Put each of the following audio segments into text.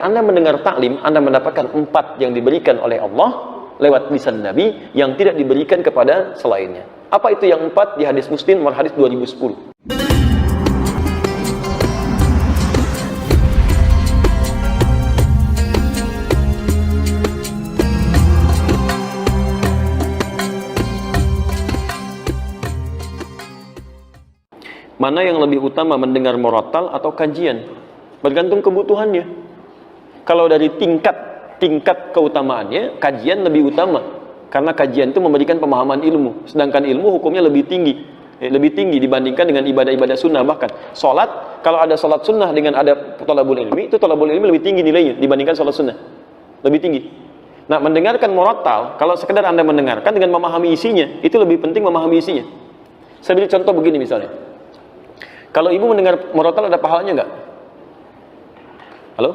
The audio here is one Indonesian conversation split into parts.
Anda mendengar taklim, Anda mendapatkan 4 yang diberikan oleh Allah lewat lisan Nabi yang tidak diberikan kepada selainnya. Apa itu yang 4 di hadis Muslim nomor hadis 2010? Mana yang lebih utama, mendengar murattal atau kajian? Bergantung kebutuhannya. Kalau dari tingkat keutamaannya, kajian lebih utama. Karena kajian itu memberikan pemahaman ilmu. Sedangkan ilmu hukumnya lebih tinggi dibandingkan dengan ibadah-ibadah sunnah. Bahkan sholat, kalau ada sholat sunnah dengan ada thalabul ilmi, itu thalabul ilmi lebih tinggi nilainya dibandingkan sholat sunnah. Lebih tinggi. Nah, mendengarkan murattal, kalau sekedar Anda mendengarkan dengan memahami isinya, itu lebih penting memahami isinya. Saya beri contoh begini misalnya. Kalau ibu mendengar murattal ada pahalanya enggak? Halo?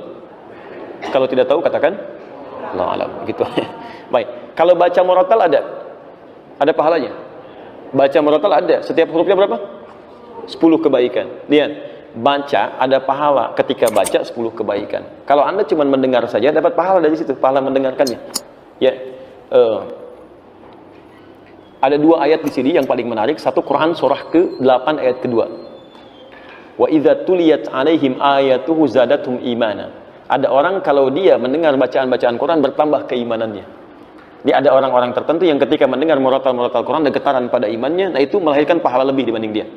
Kalau tidak tahu katakan Allahu a'lam, gitu. Baik. Kalau baca murattal ada pahalanya. Baca murattal ada. Setiap hurufnya berapa? 10 kebaikan. Lihat, baca ada pahala ketika baca 10 kebaikan. Kalau Anda cuma mendengar saja dapat pahala dari situ, pahala mendengarkannya. Ya. Ada 2 ayat di sini yang paling menarik. Satu Quran surah ke-8 ayat kedua. Wa idza tuliyat 'alaihim ayatuhu zadatuhum imana. Ada orang kalau dia mendengar bacaan-bacaan Quran bertambah keimanannya. Dia ada orang-orang tertentu yang ketika mendengar murattal Quran ada getaran pada imannya, nah itu melahirkan pahala lebih dibanding dia.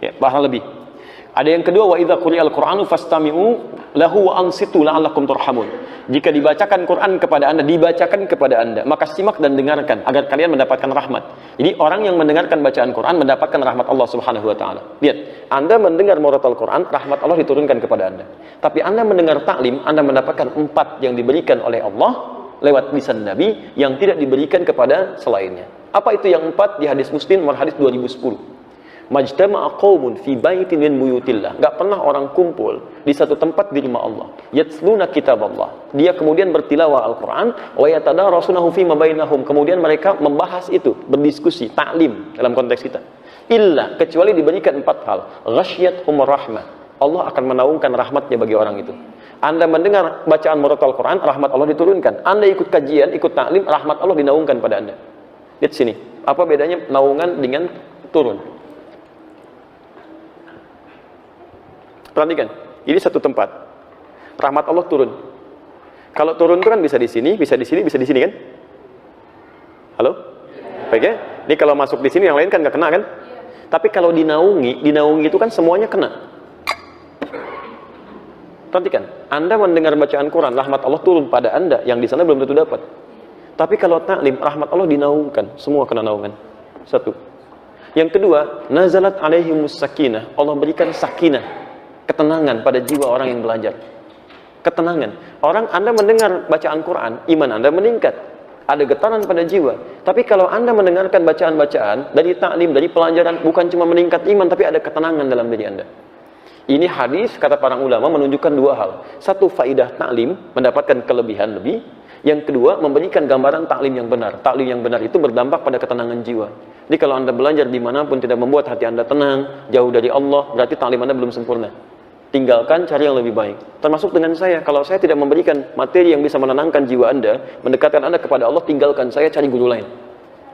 Ya, pahala lebih. Ada yang kedua, wa idza quri'al Qur'anu fastami'u lahu wa ansitu la'allakum turhamun. Jika dibacakan Quran kepada Anda, maka simak dan dengarkan agar kalian mendapatkan rahmat. Jadi orang yang mendengarkan bacaan Quran mendapatkan rahmat Allah Subhanahu wa taala. Lihat, Anda mendengar murattal Quran, rahmat Allah diturunkan kepada Anda. Tapi Anda mendengar taklim, Anda mendapatkan 4 yang diberikan oleh Allah lewat lisan Nabi yang tidak diberikan kepada selainnya. Apa itu yang 4 di hadis Muslim nomor hadis 2010? Majtama'a qaumun fi baitin min buyutillah. Enggak pernah orang kumpul di satu tempat di rumah Allah. Yatsluna kitaballah. Dia kemudian bertilawah Al-Qur'an wa yatadarasunahu fi ma bainahum. Kemudian mereka membahas itu, berdiskusi, taklim dalam konteks kita. Illa, kecuali diberikan 4 hal. Ghasyiyatuhum rahmah. Allah akan menaungkan rahmatnya bagi orang itu. Anda mendengar bacaan murattal Quran, rahmat Allah diturunkan. Anda ikut kajian, ikut taklim, rahmat Allah dinaungkan pada Anda. Lihat sini. Apa bedanya naungan dengan turun? Perhatikan, ini satu tempat. Rahmat Allah turun. Kalau turun itu kan bisa di sini, bisa di sini, bisa di sini kan? Halo? Baik ya? Ini kalau masuk di sini yang lain kan nggak kena kan? Tapi kalau dinaungi itu kan semuanya kena. Perhatikan, Anda mendengar bacaan Quran, rahmat Allah turun pada Anda yang di sana belum tentu dapat. Tapi kalau taklim, rahmat Allah dinaungkan, semua kena naungan. Satu. Yang kedua, nazalat alaihimus sakinah. Allah berikan sakinah, ketenangan pada jiwa orang yang belajar. Ketenangan. Orang Anda mendengar bacaan Quran, iman Anda meningkat. Ada getaran pada jiwa. Tapi kalau Anda mendengarkan bacaan-bacaan dari taklim, dari pelajaran, bukan cuma meningkat iman, tapi ada ketenangan dalam diri Anda. Ini hadis, kata para ulama, menunjukkan 2 hal. Satu, faidah taklim, mendapatkan kelebihan lebih. Yang kedua, memberikan gambaran taklim yang benar. Taklim yang benar itu berdampak pada ketenangan jiwa. Jadi kalau Anda belajar dimanapun tidak membuat hati Anda tenang, jauh dari Allah, berarti taklim Anda belum sempurna. Tinggalkan, cari yang lebih baik. Termasuk dengan saya, kalau saya tidak memberikan materi yang bisa menenangkan jiwa Anda, mendekatkan Anda kepada Allah, tinggalkan saya, cari guru lain.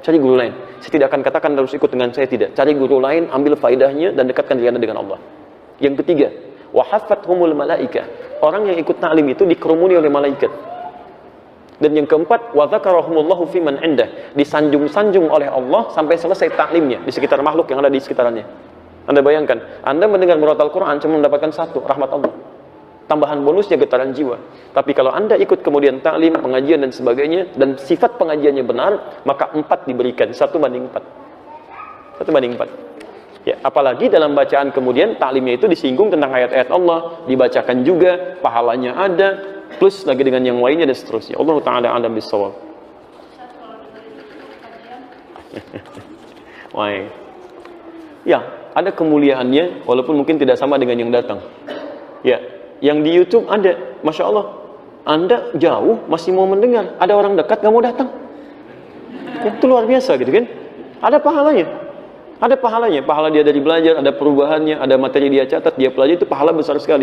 Cari guru lain. Saya tidak akan katakan harus ikut dengan saya, tidak. Cari guru lain, ambil faidahnya, dan dekatkan diri Anda dengan Allah. Yang ketiga, wahafathumul malaikah. Orang yang ikut taklim itu dikerumuni oleh malaikat. Dan yang keempat, wa dzakarahumullahu fi man indah. Disanjung-sanjung oleh Allah sampai selesai taklimnya di sekitar makhluk yang ada di sekitarnya. Anda bayangkan, Anda mendengar murattal Quran cuma mendapatkan 1, rahmat Allah. Tambahan bonusnya getaran jiwa. Tapi kalau Anda ikut kemudian taklim, pengajian dan sebagainya, dan sifat pengajiannya benar, maka 4 diberikan, 1 banding 4. 1 banding 4. Ya, apalagi dalam bacaan kemudian taklimnya itu disinggung tentang ayat-ayat Allah, dibacakan juga, pahalanya ada, plus lagi dengan yang lainnya dan seterusnya. Allah Ta'ala a'lam bishawab. Wah. Ya, ada kemuliaannya walaupun mungkin tidak sama dengan yang datang. Ya, yang di YouTube ada, Masya Allah, Anda jauh masih mau mendengar, ada orang dekat nggak mau datang. Itu luar biasa gitu kan? Ada pahalanya. Ada pahalanya, pahala dia dari belajar, ada perubahannya, ada materi dia catat, dia pelajari, itu pahala besar sekali.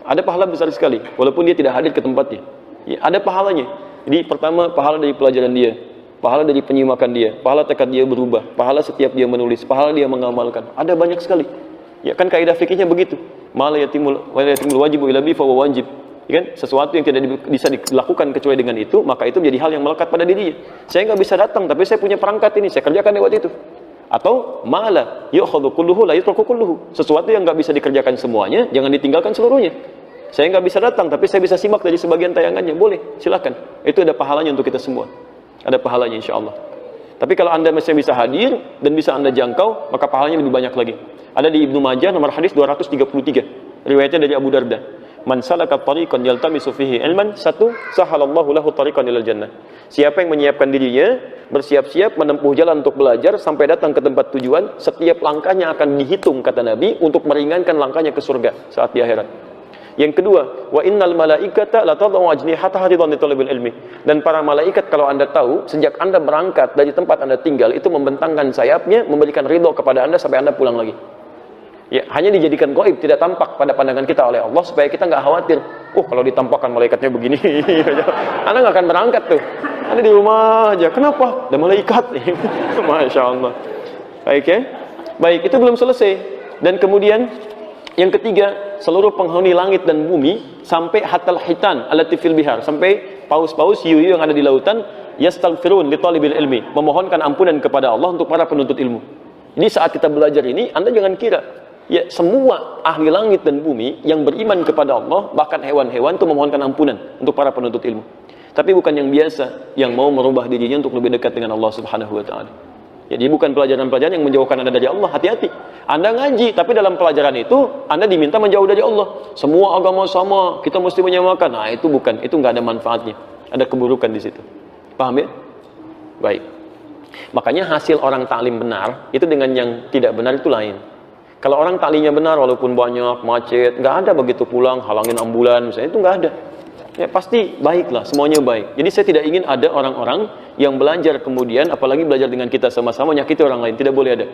ada pahala besar sekali, walaupun dia tidak hadir ke tempatnya. Ya, ada pahalanya. Jadi pertama, pahala dari pelajaran dia, pahala dari penyimakan dia, pahala tekad dia berubah, pahala setiap dia menulis, pahala dia mengamalkan. Ada banyak sekali. Ya kan kaidah fikihnya begitu. Ma la yatimul wajibu illa bi fa wajib. Ya kan? Sesuatu yang tidak bisa dilakukan kecuali dengan itu, maka itu menjadi hal yang melekat pada dirinya. Saya nggak bisa datang, tapi saya punya perangkat ini, saya kerjakan lewat itu. Atau mala yu'khadhu kulluhu la yutruku kulluhu. Sesuatu yang nggak bisa dikerjakan semuanya, jangan ditinggalkan seluruhnya. Saya nggak bisa datang, tapi saya bisa simak dari sebagian tayangannya. Boleh, silakan. Itu ada pahalanya untuk kita semua. Ada pahalanya insya Allah. Tapi kalau Anda masih bisa hadir dan bisa Anda jangkau, maka pahalanya lebih banyak lagi. Ada di Ibnu Majah nomor hadis 233. Riwayatnya dari Abu Darda. Man salaka tariqan yaltamisu fihi ilman, satu, sahalallahu lahu tariqan ilal jannah. Siapa yang menyiapkan dirinya, bersiap-siap menempuh jalan untuk belajar sampai datang ke tempat tujuan, setiap langkahnya akan dihitung kata Nabi untuk meringankan langkahnya ke surga saat di akhirat. Yang kedua, wa innal malaikata la tad'u ajnihataha ridwan li talabil ilmi. Dan para malaikat kalau Anda tahu, sejak Anda berangkat dari tempat Anda tinggal itu membentangkan sayapnya, memberikan ridho kepada Anda sampai Anda pulang lagi. Ya, hanya dijadikan gaib, tidak tampak pada pandangan kita oleh Allah supaya kita nggak khawatir. Kalau ditampakkan malaikatnya begini, Anda nggak akan berangkat tuh. Anda di rumah aja. Kenapa? Ada malaikat. Masya Allah. Baik ya. Baik, itu belum selesai. Dan kemudian yang ketiga, seluruh penghuni langit dan bumi sampai hatal hitan allati fil bihar, sampai paus-paus hiu-hiu yang ada di lautan, yastaghfirun li talibil ilmi, memohonkan ampunan kepada Allah untuk para penuntut ilmu. Jadi saat kita belajar ini, Anda jangan kira ya semua ahli langit dan bumi yang beriman kepada Allah, bahkan hewan-hewan itu memohonkan ampunan untuk para penuntut ilmu. Tapi bukan yang biasa yang mau merubah dirinya untuk lebih dekat dengan Allah Subhanahu wa taala. Jadi bukan pelajaran-pelajaran yang menjauhkan Anda dari Allah. Hati-hati. Anda ngaji, tapi dalam pelajaran itu Anda diminta menjauh dari Allah. Semua agama sama, kita mesti menyamakan. Nah, itu bukan, itu nggak ada manfaatnya. Ada keburukan di situ. Paham ya? Baik. Makanya hasil orang taklim benar itu dengan yang tidak benar itu lain. Kalau orang taklimnya benar walaupun banyak macet, nggak ada begitu pulang halangin ambulan misalnya, itu nggak ada. Ya pasti baiklah, semuanya baik. Jadi saya tidak ingin ada orang-orang yang belajar kemudian, apalagi belajar dengan kita sama-sama nyakiti orang lain. Tidak boleh ada.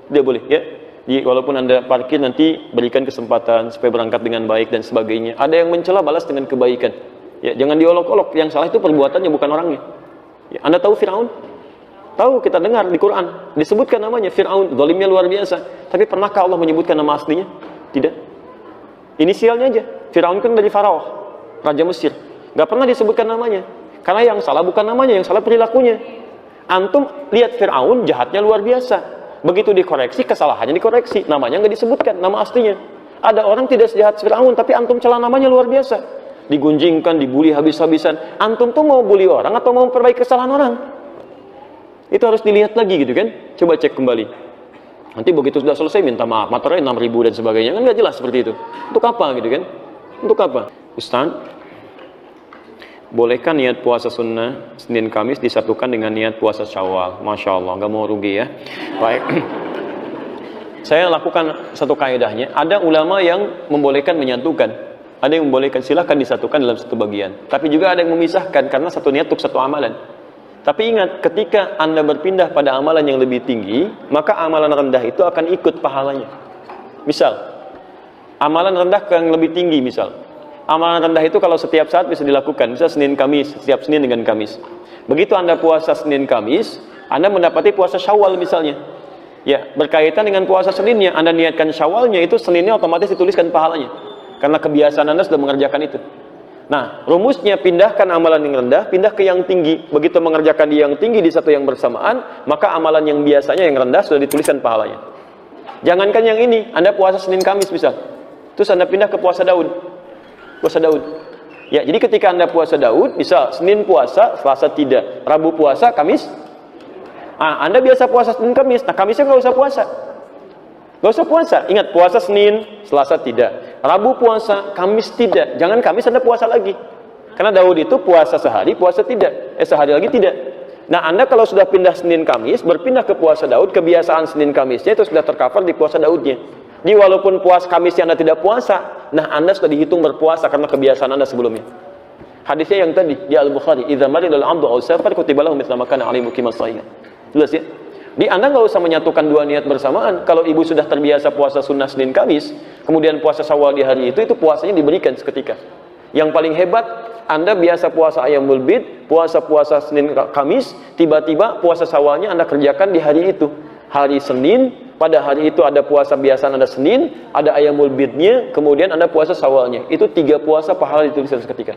Tidak boleh ya. Jadi walaupun Anda parkir nanti berikan kesempatan supaya berangkat dengan baik dan sebagainya. Ada yang mencela, balas dengan kebaikan. Ya, jangan diolok-olok. Yang salah itu perbuatannya, bukan orangnya. Ya, Anda tahu Firaun? Tahu, kita dengar di Quran disebutkan namanya Firaun, zalimnya luar biasa. Tapi pernahkah Allah menyebutkan nama aslinya? Tidak. Inisialnya aja. Firaun kan dari Faraoh, Raja Mesir. Gak pernah disebutkan namanya. Karena yang salah bukan namanya, yang salah perilakunya. Antum lihat Fir'aun, jahatnya luar biasa. Begitu dikoreksi, kesalahannya dikoreksi. Namanya nggak disebutkan, nama aslinya. Ada orang tidak sejahat Fir'aun, tapi antum celah namanya luar biasa. Digunjingkan, dibully habis-habisan. Antum tuh mau bully orang atau mau memperbaiki kesalahan orang? Itu harus dilihat lagi gitu kan. Coba cek kembali. Nanti begitu sudah selesai minta maaf, materai 6.000 dan sebagainya. Kan nggak jelas seperti itu. Untuk apa gitu kan? Untuk apa? Ustaz, bolehkah niat puasa sunnah Senin Kamis disatukan dengan niat puasa Syawal? Masya Allah, nggak mau rugi ya. Baik. Saya lakukan satu kaidahnya. Ada ulama yang membolehkan menyatukan. Ada yang membolehkan, silahkan disatukan dalam satu bagian. Tapi juga ada yang memisahkan karena satu niat untuk satu amalan. Tapi ingat, ketika Anda berpindah pada amalan yang lebih tinggi, maka amalan rendah itu akan ikut pahalanya. Misal, amalan rendah ke yang lebih tinggi misal. Amalan rendah itu kalau setiap saat bisa dilakukan, misal Senin Kamis, setiap Senin dengan Kamis. Begitu Anda puasa Senin Kamis, Anda mendapati puasa Syawal misalnya. Ya, berkaitan dengan puasa Seninnya, Anda niatkan Syawalnya, itu Seninnya otomatis dituliskan pahalanya. Karena kebiasaan Anda sudah mengerjakan itu. Nah, rumusnya pindahkan amalan yang rendah, pindah ke yang tinggi. Begitu mengerjakan di yang tinggi di satu yang bersamaan, maka amalan yang biasanya yang rendah sudah dituliskan pahalanya. Jangankan yang ini, Anda puasa Senin Kamis misal. Terus Anda pindah ke puasa Daud. Puasa Daud. Ya, jadi ketika Anda puasa Daud, misal Senin puasa, Selasa tidak, Rabu puasa, Kamis. Anda biasa puasa Senin Kamis, nah Kamisnya nggak usah puasa. Nggak usah puasa. Ingat, puasa Senin, Selasa tidak. Rabu puasa, Kamis tidak. Jangan Kamis Anda puasa lagi. Karena Daud itu puasa sehari, puasa tidak. Sehari lagi tidak. Nah, Anda kalau sudah pindah Senin Kamis, berpindah ke puasa Daud, kebiasaan Senin Kamisnya itu sudah tercover di puasa Daudnya. Jadi walaupun puasa Kamisnya Anda tidak puasa, nah Anda sudah dihitung berpuasa karena kebiasaan Anda sebelumnya. Hadisnya yang tadi di Al-Bukhari, "Idza marida al-'abdu aw safar kutiba lahu mithla ma kana 'alaihi muqimas shaih." Jelas ya? Di Anda nggak usah menyatukan dua niat bersamaan. Kalau ibu sudah terbiasa puasa sunnah Senin Kamis, kemudian puasa Syawal di hari itu puasanya diberikan seketika. Yang paling hebat, Anda biasa puasa Ayyamul Bid, puasa Senin Kamis, tiba-tiba puasa Syawalnya Anda kerjakan di hari itu. Hari Senin, pada hari itu ada puasa biasa Anda Senin, ada Ayyamul Bidnya, kemudian Anda puasa Syawalnya. Itu 3 puasa pahala dituliskan seketika.